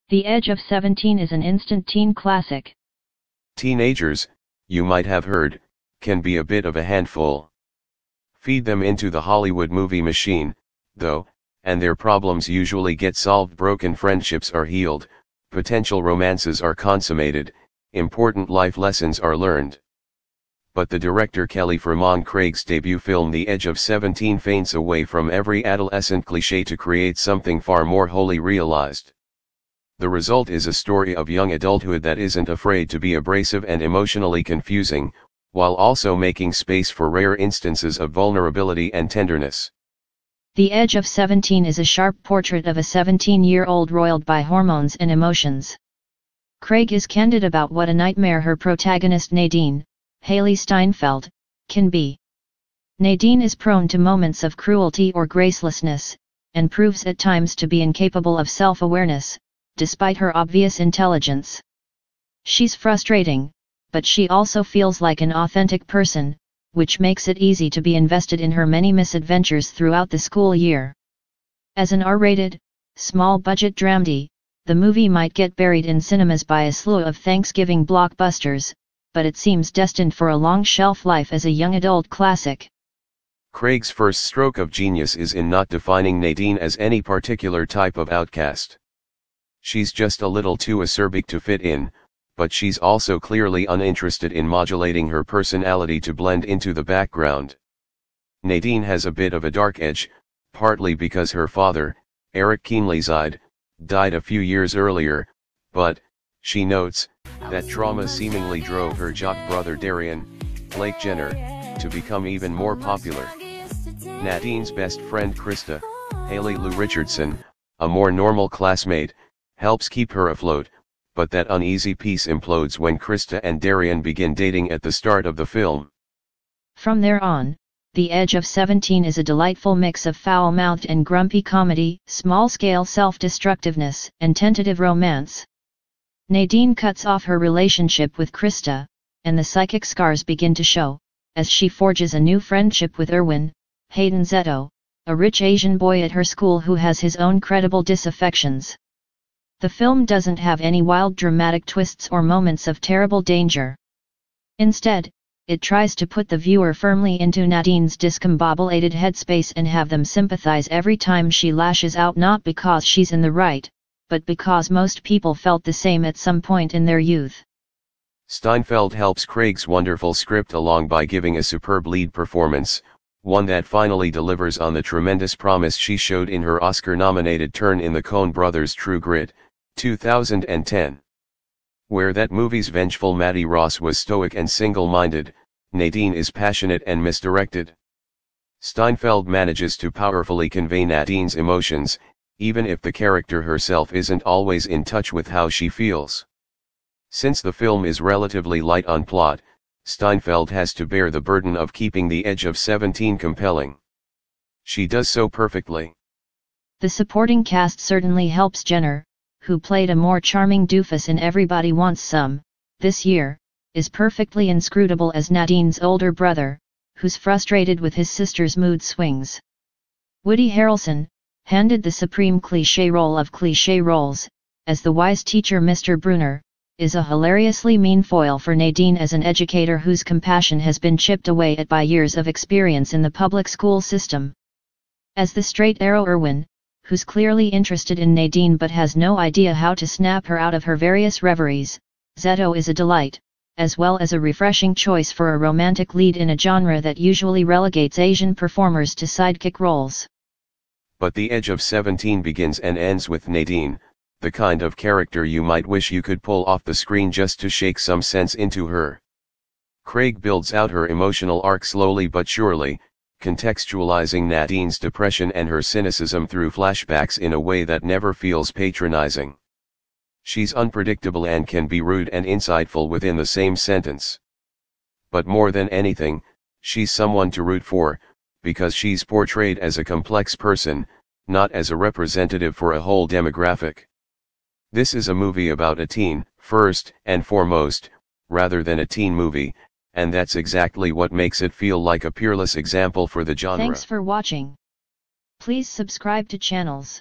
The Age of 17 is an instant teen classic. Teenagers, you might have heard, can be a bit of a handful. Feed them into the Hollywood movie machine, though, and their problems usually get solved. Broken friendships are healed, potential romances are consummated, important life lessons are learned. But the director Kelly Fremon Craig's debut film The Age of 17 feints away from every adolescent cliché to create something far more wholly realized. The result is a story of young adulthood that isn't afraid to be abrasive and emotionally confusing, while also making space for rare instances of vulnerability and tenderness. The Age of 17 is a sharp portrait of a 17-year-old roiled by hormones and emotions. Craig is candid about what a nightmare her protagonist Nadine, Haley Steinfeld, can be. Nadine is prone to moments of cruelty or gracelessness, and proves at times to be incapable of self-awareness, despite her obvious intelligence. She's frustrating, but she also feels like an authentic person, which makes it easy to be invested in her many misadventures throughout the school year. As an R-rated, small-budget dramedy, the movie might get buried in cinemas by a slew of Thanksgiving blockbusters, but it seems destined for a long shelf life as a young adult classic. Craig's first stroke of genius is in not defining Nadine as any particular type of outcast. She's just a little too acerbic to fit in, but she's also clearly uninterested in modulating her personality to blend into the background. Nadine has a bit of a dark edge, partly because her father, Eric Keenlyside, died a few years earlier, but, she notes, that trauma seemingly drove her jock brother Darian, Blake Jenner, to become even more popular. Nadine's best friend Krista, Haley Lou Richardson, a more normal classmate, helps keep her afloat, but that uneasy peace implodes when Krista and Darian begin dating at the start of the film. From there on, The Age of 17 is a delightful mix of foul-mouthed and grumpy comedy, small-scale self-destructiveness, and tentative romance. Nadine cuts off her relationship with Krista, and the psychic scars begin to show, as she forges a new friendship with Erwin, Hayden Zetto, a rich Asian boy at her school who has his own credible disaffections. The film doesn't have any wild dramatic twists or moments of terrible danger. Instead, it tries to put the viewer firmly into Nadine's discombobulated headspace and have them sympathize every time she lashes out, not because she's in the right, but because most people felt the same at some point in their youth. Steinfeld helps Craig's wonderful script along by giving a superb lead performance, one that finally delivers on the tremendous promise she showed in her Oscar-nominated turn in the Coen Brothers' True Grit, 2010. Where that movie's vengeful Mattie Ross was stoic and single-minded, Nadine is passionate and misdirected. Steinfeld manages to powerfully convey Nadine's emotions, even if the character herself isn't always in touch with how she feels. Since the film is relatively light on plot, Steinfeld has to bear the burden of keeping The Age of 17 compelling. She does so perfectly. The supporting cast certainly helps. Jenner, who played a more charming doofus in Everybody Wants Some, this year, is perfectly inscrutable as Nadine's older brother, who's frustrated with his sister's mood swings. Woody Harrelson, handed the supreme cliché role of cliché roles, as the wise teacher Mr. Brunner, is a hilariously mean foil for Nadine as an educator whose compassion has been chipped away at by years of experience in the public school system. As the straight arrow Erwin, who's clearly interested in Nadine but has no idea how to snap her out of her various reveries, Zetto is a delight, as well as a refreshing choice for a romantic lead in a genre that usually relegates Asian performers to sidekick roles. But The Age of 17 begins and ends with Nadine, the kind of character you might wish you could pull off the screen just to shake some sense into her. Craig builds out her emotional arc slowly but surely, contextualizing Nadine's depression and her cynicism through flashbacks in a way that never feels patronizing. She's unpredictable and can be rude and insightful within the same sentence. But more than anything, she's someone to root for, because she's portrayed as a complex person, not as a representative for a whole demographic. This is a movie about a teen, first and foremost, rather than a teen movie, and that's exactly what makes it feel like a peerless example for the genre. Thanks for watching. Please subscribe to channels.